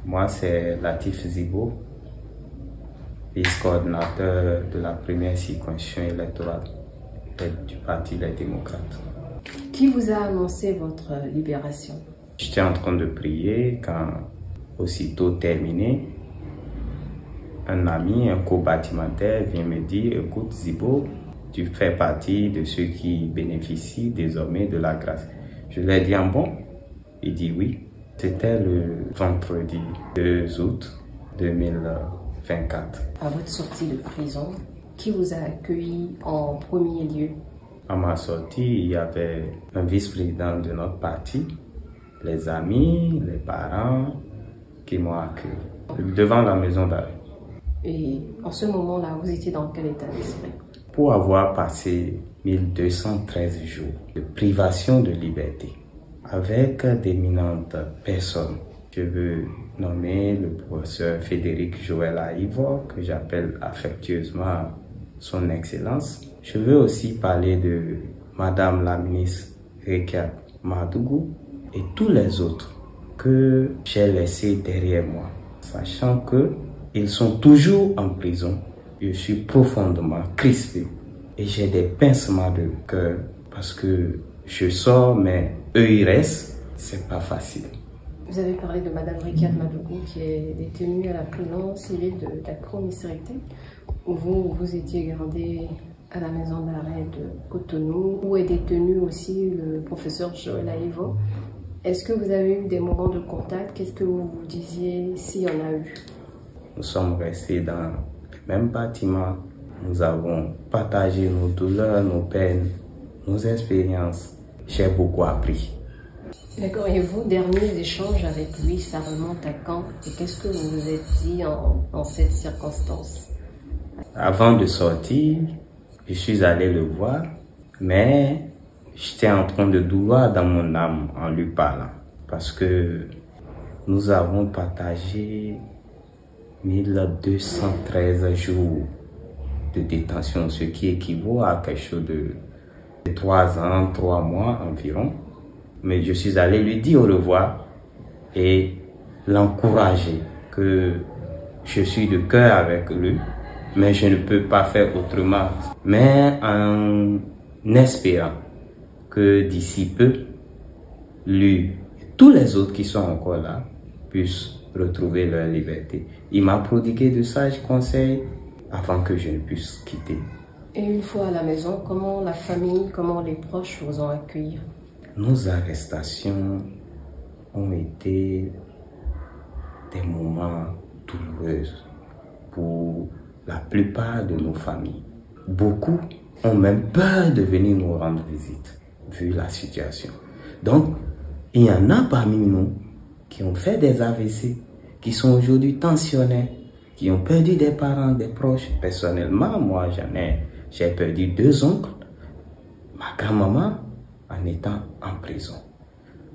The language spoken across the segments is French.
Moi, c'est Latif Zibo, vice-coordinateur de la première circonscription électorale du Parti des démocrates. Qui vous a annoncé votre libération? J'étais en train de prier quand, aussitôt terminé, un ami, un co-bâtimentaire vient me dire: écoute Zibo, tu fais partie de ceux qui bénéficient désormais de la grâce. Je lui ai dit: ah bon? Il dit oui. C'était le vendredi 2 août 2024. À votre sortie de prison, qui vous a accueilli en premier lieu? À ma sortie, il y avait un vice-président de notre parti, les amis, les parents qui m'ont accueilli devant la maison d'arrêt. Et en ce moment-là, vous étiez dans quel état d'esprit? Pour avoir passé 1213 jours de privation de liberté avec d'éminentes personnes, je veux nommer le professeur Frédéric Joël Aïvo, que j'appelle affectueusement son Excellence. Je veux aussi parler de Madame la ministre Rekia Madougou et tous les autres que j'ai laissés derrière moi, sachant que ils sont toujours en prison. Je suis profondément crispé et j'ai des pincements de cœur parce que je sors, mais eux ils restent. C'est pas facile. Vous avez parlé de Madame Rekia Madougou qui est détenue à la prison civile de Dacro-Miséricté, où vous étiez gardé à la maison d'arrêt de Cotonou, où est détenu aussi le professeur Joël Aïvo. Est-ce que vous avez eu des moments de contact? Qu'est-ce que vous vous disiez s'il y en a eu? Nous sommes restés dans le même bâtiment. Nous avons partagé nos douleurs, nos peines, nos expériences. J'ai beaucoup appris. D'accord. Et vous, derniers échanges avec lui, ça remonte à quand? Et qu'est-ce que vous vous êtes dit en cette circonstance? Avant de sortir, je suis allé le voir, mais j'étais en train de douleur dans mon âme en lui parlant. Parce que nous avons partagé 1213 jours de détention, ce qui équivaut à quelque chose de 3 ans, 3 mois environ. Mais je suis allé lui dire au revoir et l'encourager que je suis de cœur avec lui, mais je ne peux pas faire autrement. Mais en espérant que d'ici peu, lui et tous les autres qui sont encore là puissent retrouver leur liberté. Il m'a prodigué de sages conseils avant que je ne puisse quitter. Et une fois à la maison, comment la famille, comment les proches vous ont accueilli? Nos arrestations ont été des moments douloureux pour la plupart de nos familles. Beaucoup ont même peur de venir nous rendre visite, vu la situation. Donc, il y en a parmi nous qui ont fait des AVC, qui sont aujourd'hui tensionnés, qui ont perdu des parents, des proches. Personnellement, moi, j'ai perdu 2 oncles, ma grand-maman, en étant en prison.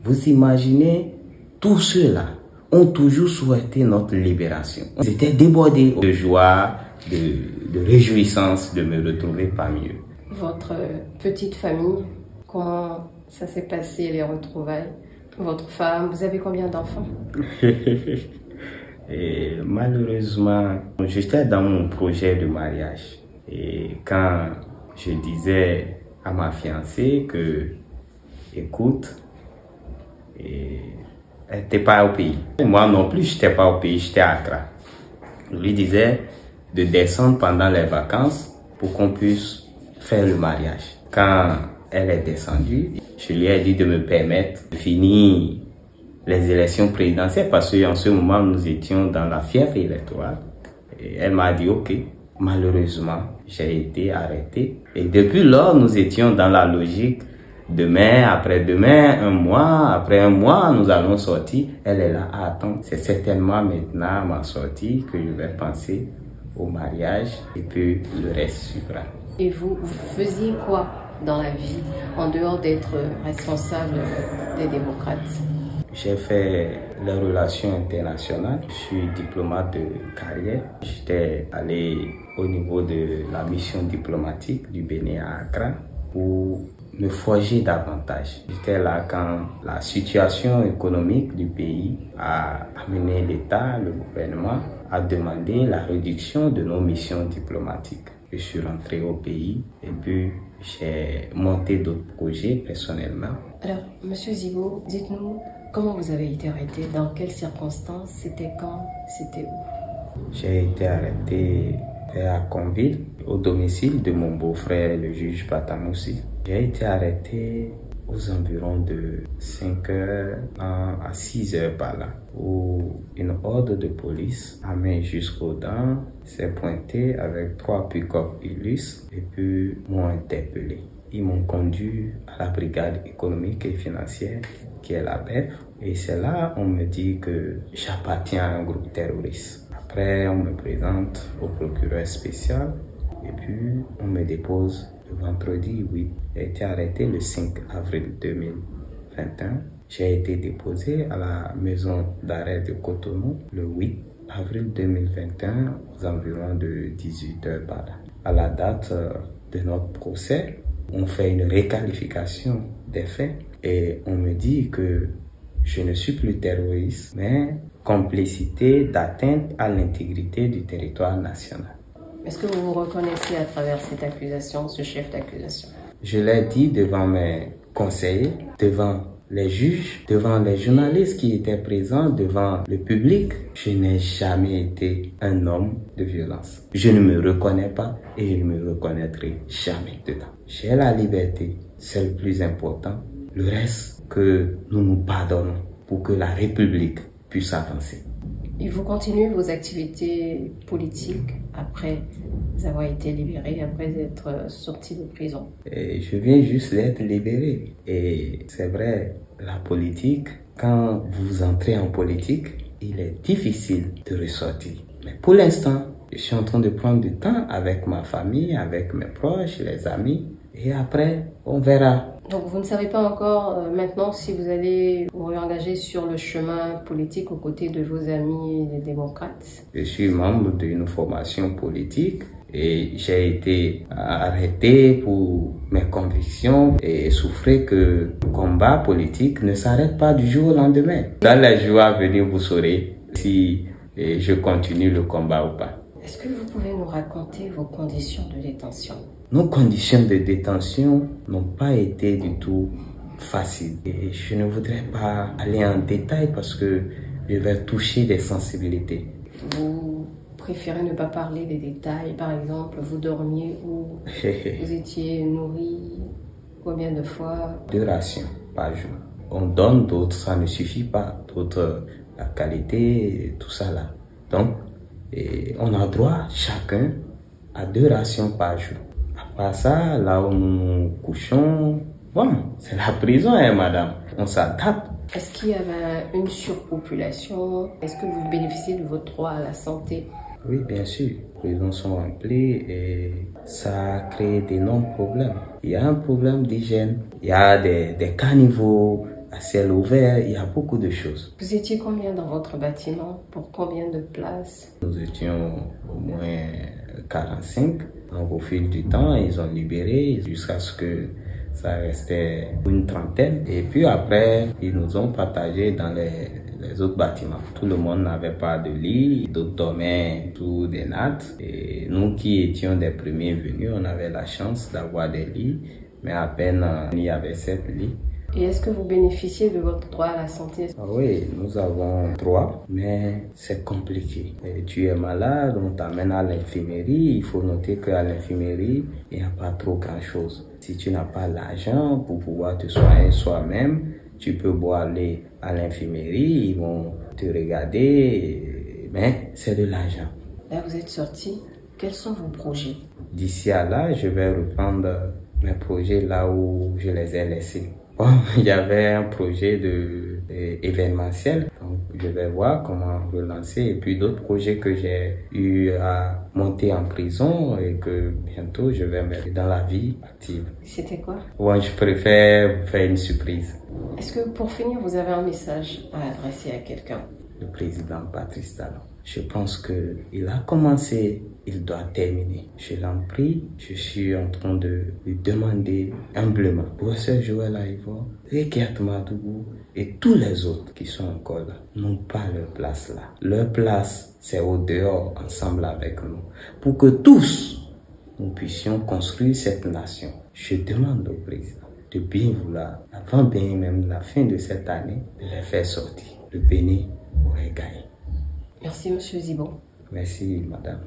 Vous imaginez, tous ceux-là ont toujours souhaité notre libération. Ils étaient débordés de joie, de réjouissance de me retrouver parmi eux. Votre petite famille, comment ça s'est passé, les retrouvailles? Votre femme, vous avez combien d'enfants? Et malheureusement, j'étais dans mon projet de mariage. Et quand je disais à ma fiancée que, écoute, elle n'était pas au pays. Moi non plus, je n'étais pas au pays, j'étais à Accra. Je lui disais de descendre pendant les vacances pour qu'on puisse faire le mariage. Quand elle est descendue, je lui ai dit de me permettre de finir les élections présidentielles parce qu'en ce moment, nous étions dans la fièvre électorale. Et elle m'a dit OK. Malheureusement, j'ai été arrêté. Et depuis lors, nous étions dans la logique demain, après-demain, 1 mois, après 1 mois, nous allons sortir. Elle est là à attendre. C'est certainement maintenant à ma sortie que je vais penser au mariage et puis le reste suivra. Et vous faisiez quoi dans la vie en dehors d'être responsable des démocrates? J'ai fait les relations internationales. Je suis diplomate de carrière. J'étais allé au niveau de la mission diplomatique du Bénin à Accra pour me forger davantage. J'étais là quand la situation économique du pays a amené l'État, le gouvernement, à demander la réduction de nos missions diplomatiques. Je suis rentré au pays et puis j'ai monté d'autres projets personnellement. Alors, Monsieur Zigo, dites-nous comment vous avez été arrêté, dans quelles circonstances, c'était quand, c'était où? J'ai été arrêté à Conville, au domicile de mon beau-frère, le juge Batamoussi. J'ai été arrêté aux environs de 5h à 6h par là, où une horde de police, à main jusqu'aux dents, s'est pointée avec 3 pick-up illustres et puis m'ont interpellé. Ils m'ont conduit à la brigade économique et financière qui est la BEF. Et c'est là on me dit que j'appartiens à un groupe terroriste. Après, on me présente au procureur spécial et puis on me dépose le vendredi 8. J'ai été arrêté le 5 avril 2021. J'ai été déposé à la maison d'arrêt de Cotonou le 8 avril 2021 aux environs de 18h par là. À la date de notre procès, on fait une réqualification des faits et on me dit que je ne suis plus terroriste, mais complicité d'atteinte à l'intégrité du territoire national. Est-ce que vous vous reconnaissez à travers cette accusation, ce chef d'accusation? Je l'ai dit devant mes conseillers, devant les juges, devant les journalistes qui étaient présents, devant le public. Je n'ai jamais été un homme de violence. Je ne me reconnais pas et je ne me reconnaîtrai jamais dedans. J'ai la liberté, c'est le plus important. Le reste, que nous nous pardonnons pour que la République puisse avancer. Et vous continuez vos activités politiques après avoir été libéré, après être sorti de prison? Et je viens juste d'être libéré. Et c'est vrai, la politique, quand vous entrez en politique, il est difficile de ressortir. Mais pour l'instant, je suis en train de prendre du temps avec ma famille, avec mes proches, les amis. Et après, on verra. Donc vous ne savez pas encore maintenant si vous allez vous réengager sur le chemin politique aux côtés de vos amis les démocrates? Je suis membre d'une formation politique et j'ai été arrêté pour mes convictions et souffrez que le combat politique ne s'arrête pas du jour au lendemain. Dans les jours à venir, vous saurez si je continue le combat ou pas. Est-ce que vous pouvez nous raconter vos conditions de détention? Nos conditions de détention n'ont pas été du tout faciles. Et je ne voudrais pas aller en détail parce que je vais toucher des sensibilités. Vous préférez ne pas parler des détails, par exemple, vous dormiez où? Vous étiez nourri combien de fois? 2 rations par jour. On donne d'autres, ça ne suffit pas. D'autres, la qualité, tout ça là. Donc, on a droit chacun à 2 rations par jour. Après ça, là où nous couchons, bon, c'est la prison, hein, madame. On s'adapte. Est-ce qu'il y avait une surpopulation? Est-ce que vous bénéficiez de votre droit à la santé? Oui, bien sûr. Les prisons sont remplies et ça a créé d'énormes problèmes. Il y a un problème d'hygiène, il y a des caniveaux à ciel ouvert, il y a beaucoup de choses. Vous étiez combien dans votre bâtiment? Pour combien de places? Nous étions au moins 45. Donc au fil du temps, ils ont libéré jusqu'à ce que ça restait une trentaine. Et puis après, ils nous ont partagé dans les autres bâtiments. Tout le monde n'avait pas de lit, d'autres dormaient sous des nattes. Et nous qui étions des premiers venus, on avait la chance d'avoir des lits, mais à peine il y avait 7 lits. Et est-ce que vous bénéficiez de votre droit à la santé? Oui, nous avons droit, mais c'est compliqué. Et tu es malade, on t'amène à l'infirmerie. Il faut noter qu'à l'infirmerie, il n'y a pas trop grand-chose. Si tu n'as pas l'argent pour pouvoir te soigner soi-même, tu peux aller à l'infirmerie, ils vont te regarder, mais c'est de l'argent. Là, vous êtes sorti. Quels sont vos projets? D'ici à là, je vais reprendre mes projets là où je les ai laissés. Bon, il y avait un projet événementiel, donc je vais voir comment relancer. Et puis d'autres projets que j'ai eu à monter en prison et que bientôt je vais mettre dans la vie active. C'était quoi? Bon, je préfère faire une surprise. Est-ce que pour finir, vous avez un message à adresser à quelqu'un? le président Patrice Talon. Je pense qu'il a commencé, il doit terminer. Je l'en prie, je suis en train de lui demander humblement, professeur Joël Aïvo, Rekiat Madougou et tous les autres qui sont encore là n'ont pas leur place là. Leur place, c'est au dehors, ensemble avec nous, pour que tous, nous puissions construire cette nation. Je demande au président de bien vouloir, avant bien même la fin de cette année, de les faire sortir. Le Bénin aurait gagné. Merci, M. Zibon. Merci, madame.